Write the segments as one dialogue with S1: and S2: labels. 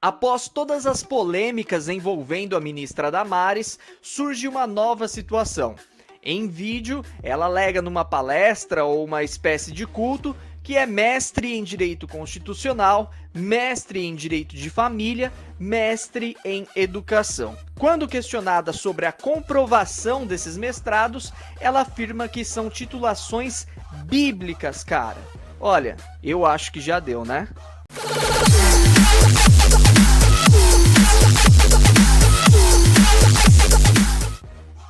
S1: Após todas as polêmicas envolvendo a ministra Damares, surge uma nova situação. Em vídeo, ela alega numa palestra ou uma espécie de culto que é mestre em direito constitucional, mestre em direito de família, mestre em educação. Quando questionada sobre a comprovação desses mestrados, ela afirma que são titulações bíblicas, cara. Olha, eu acho que já deu, né?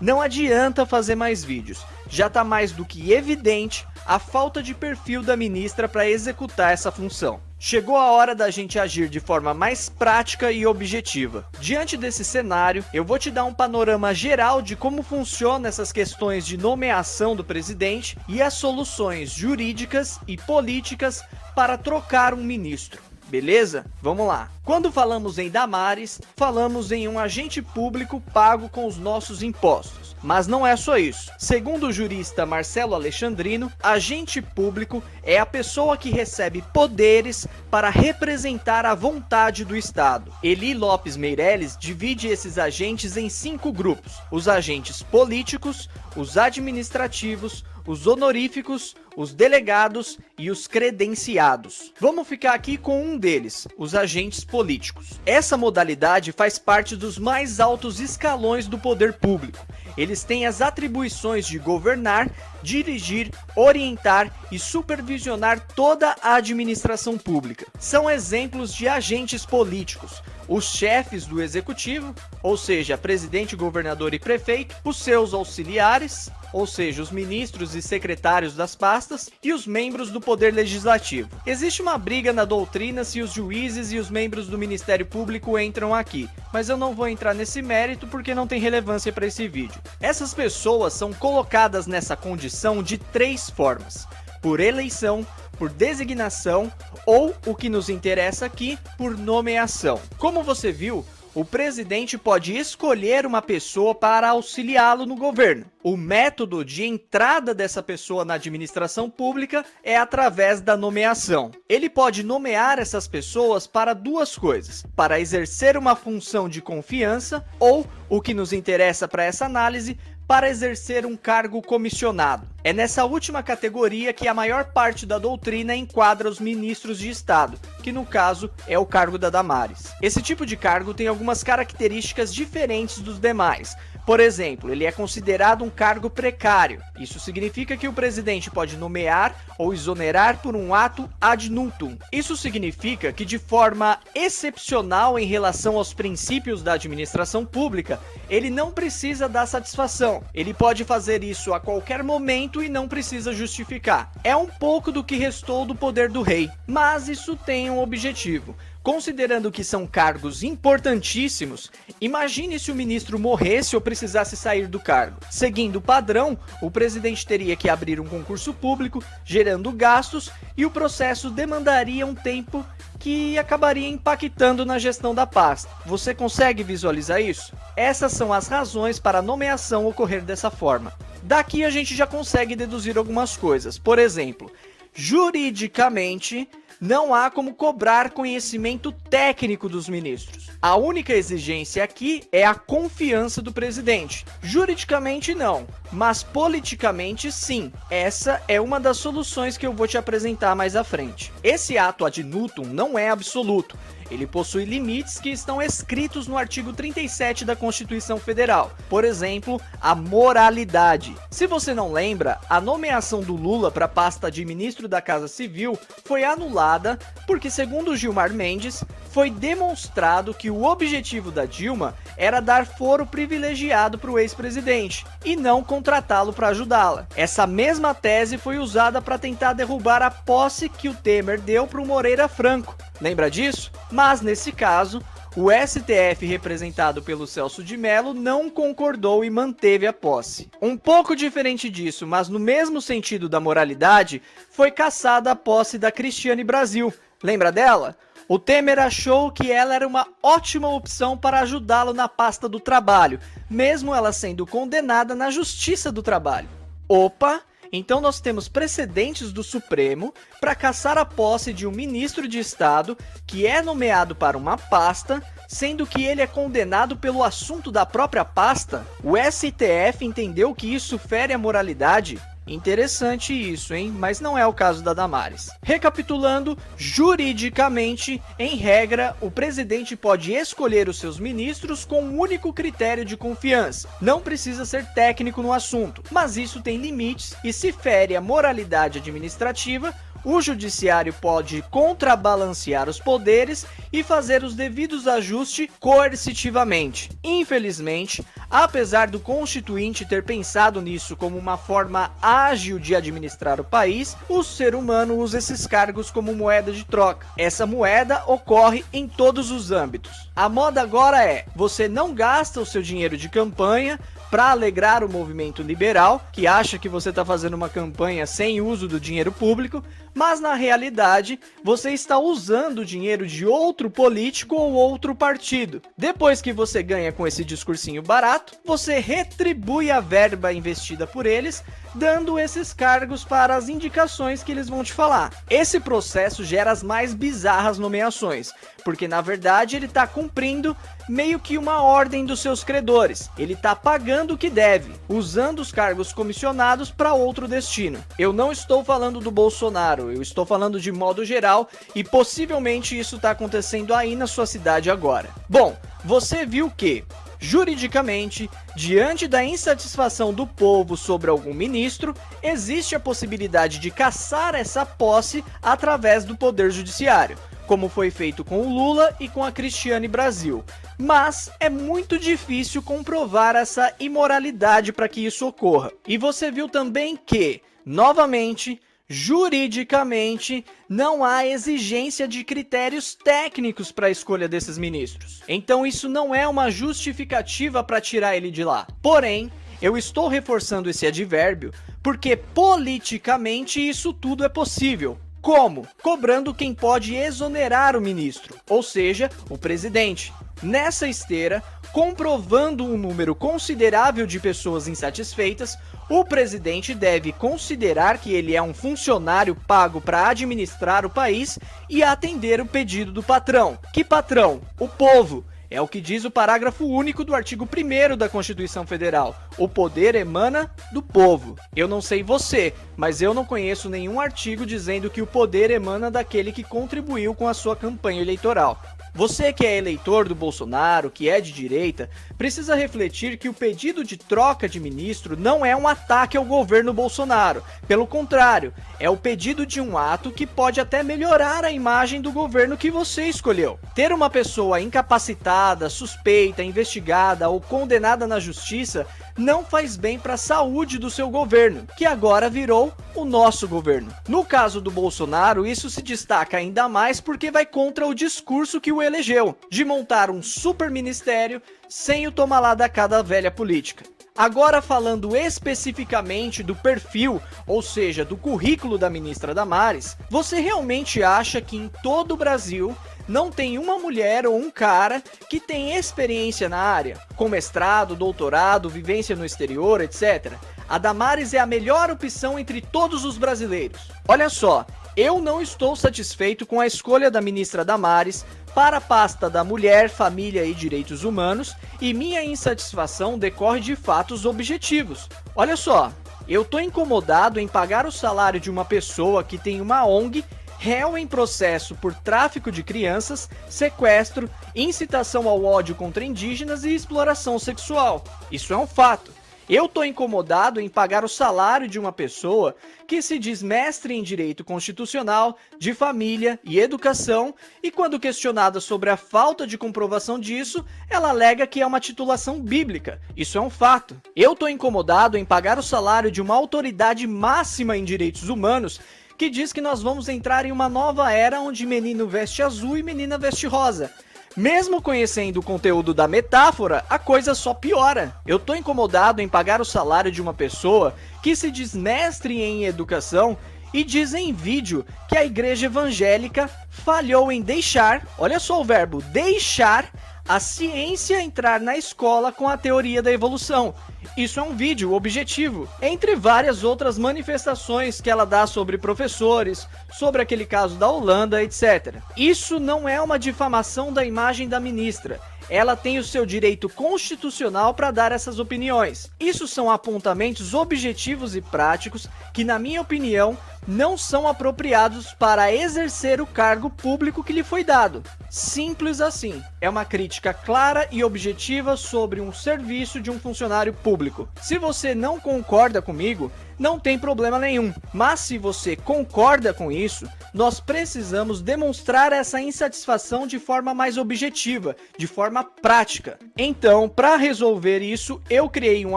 S1: Não adianta fazer mais vídeos, já tá mais do que evidente a falta de perfil da ministra para executar essa função. Chegou a hora da gente agir de forma mais prática e objetiva. Diante desse cenário, eu vou te dar um panorama geral de como funcionam essas questões de nomeação do presidente e as soluções jurídicas e políticas para trocar um ministro. Beleza? Vamos lá. Quando falamos em Damares, falamos em um agente público pago com os nossos impostos. Mas não é só isso. Segundo o jurista Marcelo Alexandrino, agente público é a pessoa que recebe poderes para representar a vontade do Estado. Eli Lopes Meireles divide esses agentes em 5 grupos: os agentes políticos, os administrativos, os honoríficos, os delegados e os credenciados. Vamos ficar aqui com um deles, os agentes políticos. Essa modalidade faz parte dos mais altos escalões do poder público. Eles têm as atribuições de governar, dirigir, orientar e supervisionar toda a administração pública. São exemplos de agentes políticos: os chefes do executivo, ou seja, presidente, governador e prefeito, os seus auxiliares, ou seja, os ministros e secretários das pastas, e os membros do poder legislativo. Existe uma briga na doutrina se os juízes e os membros do Ministério Público entram aqui, mas eu não vou entrar nesse mérito porque não tem relevância para esse vídeo. Essas pessoas são colocadas nessa condição de 3 formas: por eleição, por designação ou, o que nos interessa aqui, por nomeação. Como você viu, o presidente pode escolher uma pessoa para auxiliá-lo no governo. O método de entrada dessa pessoa na administração pública é através da nomeação. Ele pode nomear essas pessoas para 2 coisas: para exercer uma função de confiança ou, o que nos interessa para essa análise, para exercer um cargo comissionado. É nessa última categoria que a maior parte da doutrina enquadra os ministros de Estado, que no caso é o cargo da Damares. Esse tipo de cargo tem algumas características diferentes dos demais. Por exemplo, ele é considerado um cargo precário. Isso significa que o presidente pode nomear ou exonerar por um ato ad nutum. Isso significa que, de forma excepcional em relação aos princípios da administração pública, ele não precisa dar satisfação. Ele pode fazer isso a qualquer momento e não precisa justificar. É um pouco do que restou do poder do rei, mas isso tem um objetivo. Considerando que são cargos importantíssimos, imagine se o ministro morresse ou precisasse sair do cargo. Seguindo o padrão, o presidente teria que abrir um concurso público, gerando gastos, e o processo demandaria um tempo que acabaria impactando na gestão da pasta. Você consegue visualizar isso? Essas são as razões para a nomeação ocorrer dessa forma. Daqui a gente já consegue deduzir algumas coisas. Por exemplo, juridicamente, não há como cobrar conhecimento técnico dos ministros. A única exigência aqui é a confiança do presidente. Juridicamente não, mas politicamente sim. Essa é uma das soluções que eu vou te apresentar mais à frente. Esse ato ad nutum não é absoluto. Ele possui limites que estão escritos no artigo 37 da Constituição Federal. Por exemplo, a moralidade. Se você não lembra, a nomeação do Lula para a pasta de ministro da Casa Civil foi anulada porque, segundo Gilmar Mendes, foi demonstrado que o objetivo da Dilma era dar foro privilegiado para o ex-presidente e não contratá-lo para ajudá-la. Essa mesma tese foi usada para tentar derrubar a posse que o Temer deu para o Moreira Franco. Lembra disso? Mas nesse caso, o STF, representado pelo Celso de Mello, não concordou e manteve a posse. Um pouco diferente disso, mas no mesmo sentido da moralidade, foi cassada a posse da Cristiane Brasil. Lembra dela? O Temer achou que ela era uma ótima opção para ajudá-lo na pasta do trabalho, mesmo ela sendo condenada na Justiça do Trabalho. Opa! Então nós temos precedentes do Supremo para cassar a posse de um ministro de Estado que é nomeado para uma pasta, sendo que ele é condenado pelo assunto da própria pasta. O STF entendeu que isso fere a moralidade. Interessante isso, hein? Mas não é o caso da Damares. Recapitulando, juridicamente, em regra, o presidente pode escolher os seus ministros com um único critério de confiança. Não precisa ser técnico no assunto, mas isso tem limites e se fere a moralidade administrativa, o judiciário pode contrabalancear os poderes e fazer os devidos ajustes coercitivamente. Infelizmente, apesar do Constituinte ter pensado nisso como uma forma ágil de administrar o país, o ser humano usa esses cargos como moeda de troca. Essa moeda ocorre em todos os âmbitos. A moda agora é: você não gasta o seu dinheiro de campanha para alegrar o movimento liberal, que acha que você está fazendo uma campanha sem uso do dinheiro público, mas na realidade você está usando o dinheiro de outro político ou outro partido. Depois que você ganha com esse discursinho barato, você retribui a verba investida por eles, dando esses cargos para as indicações que eles vão te falar. Esse processo gera as mais bizarras nomeações, porque na verdade ele está cumprindo meio que uma ordem dos seus credores. Ele está pagando o que deve, usando os cargos comissionados para outro destino. Eu não estou falando do Bolsonaro, eu estou falando de modo geral e possivelmente isso está acontecendo aí na sua cidade agora. Bom, você viu que, juridicamente, diante da insatisfação do povo sobre algum ministro, existe a possibilidade de cassar essa posse através do Poder Judiciário, como foi feito com o Lula e com a Cristiane Brasil. Mas é muito difícil comprovar essa imoralidade para que isso ocorra. E você viu também que, novamente, juridicamente, não há exigência de critérios técnicos para a escolha desses ministros. Então isso não é uma justificativa para tirar ele de lá. Porém, eu estou reforçando esse advérbio porque politicamente isso tudo é possível. Como? Cobrando quem pode exonerar o ministro, ou seja, o presidente. Nessa esteira, comprovando um número considerável de pessoas insatisfeitas, o presidente deve considerar que ele é um funcionário pago para administrar o país e atender o pedido do patrão. Que patrão? O povo. É o que diz o parágrafo único do artigo 1º da Constituição Federal. O poder emana do povo. Eu não sei você, mas eu não conheço nenhum artigo dizendo que o poder emana daquele que contribuiu com a sua campanha eleitoral. Você que é eleitor do Bolsonaro, que é de direita, precisa refletir que o pedido de troca de ministro não é um ataque ao governo Bolsonaro. Pelo contrário, é o pedido de um ato que pode até melhorar a imagem do governo que você escolheu. Ter uma pessoa incapacitada, suspeita, investigada ou condenada na justiça não faz bem para a saúde do seu governo, que agora virou o nosso governo. No caso do Bolsonaro, isso se destaca ainda mais porque vai contra o discurso que o elegeu, de montar um super ministério sem o toma lá da cá da velha política. Agora falando especificamente do perfil, ou seja, do currículo da ministra Damares, você realmente acha que em todo o Brasil não tem uma mulher ou um cara que tem experiência na área, com mestrado, doutorado, vivência no exterior, etc? A Damares é a melhor opção entre todos os brasileiros. Olha só, eu não estou satisfeito com a escolha da ministra Damares para a pasta da Mulher, Família e Direitos Humanos e minha insatisfação decorre de fatos objetivos. Olha só, eu tô incomodado em pagar o salário de uma pessoa que tem uma ONG réu em processo por tráfico de crianças, sequestro, incitação ao ódio contra indígenas e exploração sexual. Isso é um fato. Eu tô incomodado em pagar o salário de uma pessoa que se diz mestre em Direito Constitucional, de Família e Educação e quando questionada sobre a falta de comprovação disso, ela alega que é uma titulação bíblica. Isso é um fato. Eu tô incomodado em pagar o salário de uma autoridade máxima em direitos humanos que diz que nós vamos entrar em uma nova era onde menino veste azul e menina veste rosa. Mesmo conhecendo o conteúdo da metáfora, a coisa só piora. Eu tô incomodado em pagar o salário de uma pessoa que se diz mestre em educação e diz em vídeo que a igreja evangélica falhou em deixar, olha só o verbo, deixar a ciência entrar na escola com a teoria da evolução. Isso é um vídeo objetivo, entre várias outras manifestações que ela dá sobre professores, sobre aquele caso da Holanda, etc. Isso não é uma difamação da imagem da ministra. Ela tem o seu direito constitucional para dar essas opiniões. Isso são apontamentos objetivos e práticos que, na minha opinião, não são apropriados para exercer o cargo público que lhe foi dado. Simples assim. É uma crítica clara e objetiva sobre um serviço de um funcionário público. Se você não concorda comigo, não tem problema nenhum. Mas se você concorda com isso, nós precisamos demonstrar essa insatisfação de forma mais objetiva, de forma prática. Então, para resolver isso, eu criei um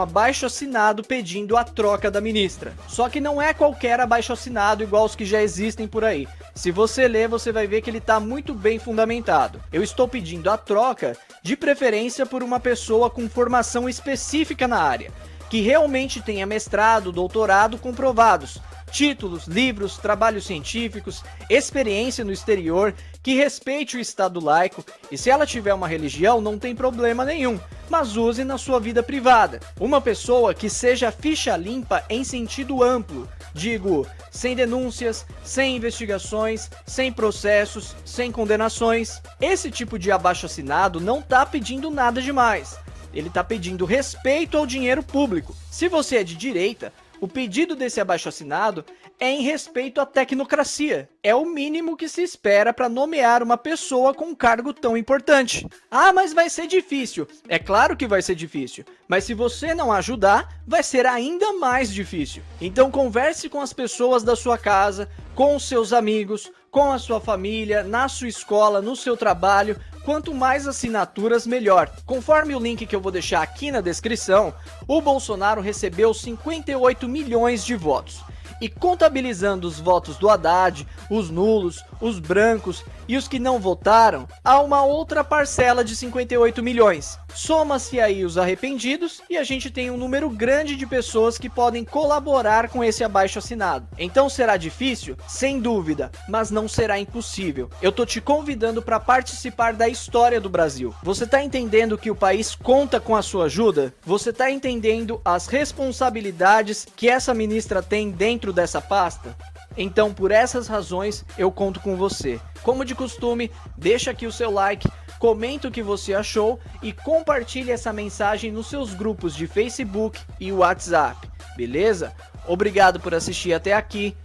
S1: abaixo-assinado pedindo a troca da ministra. Só que não é qualquer abaixo-assinado igual os que já existem por aí. Se você ler, você vai ver que ele está muito bem fundamentado. Eu estou pedindo a troca, de preferência por uma pessoa com formação específica na área, que realmente tenha mestrado, doutorado comprovados, títulos, livros, trabalhos científicos, experiência no exterior, que respeite o Estado laico, e se ela tiver uma religião, não tem problema nenhum, mas use na sua vida privada. Uma pessoa que seja ficha limpa em sentido amplo, digo, sem denúncias, sem investigações, sem processos, sem condenações. Esse tipo de abaixo-assinado não tá pedindo nada demais. Ele está pedindo respeito ao dinheiro público. Se você é de direita, o pedido desse abaixo-assinado é em respeito à tecnocracia. É o mínimo que se espera para nomear uma pessoa com um cargo tão importante. Ah, mas vai ser difícil. É claro que vai ser difícil. Mas se você não ajudar, vai ser ainda mais difícil. Então converse com as pessoas da sua casa, com os seus amigos, com a sua família, na sua escola, no seu trabalho. Quanto mais assinaturas, melhor. Conforme o link que eu vou deixar aqui na descrição, o Bolsonaro recebeu 58 milhões de votos. E contabilizando os votos do Haddad, os nulos, os brancos e os que não votaram, há uma outra parcela de 58 milhões. Soma-se aí os arrependidos e a gente tem um número grande de pessoas que podem colaborar com esse abaixo-assinado. Então será difícil? Sem dúvida, mas não será impossível. Eu tô te convidando para participar da história do Brasil. Você tá entendendo que o país conta com a sua ajuda? Você tá entendendo as responsabilidades que essa ministra tem dentro dessa pasta? Então, por essas razões, eu conto com você. Como de costume, deixa aqui o seu like, comenta o que você achou e compartilhe essa mensagem nos seus grupos de Facebook e WhatsApp, beleza? Obrigado por assistir até aqui.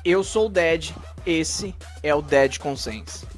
S1: Eu sou o Dead, esse é o Dead Consense.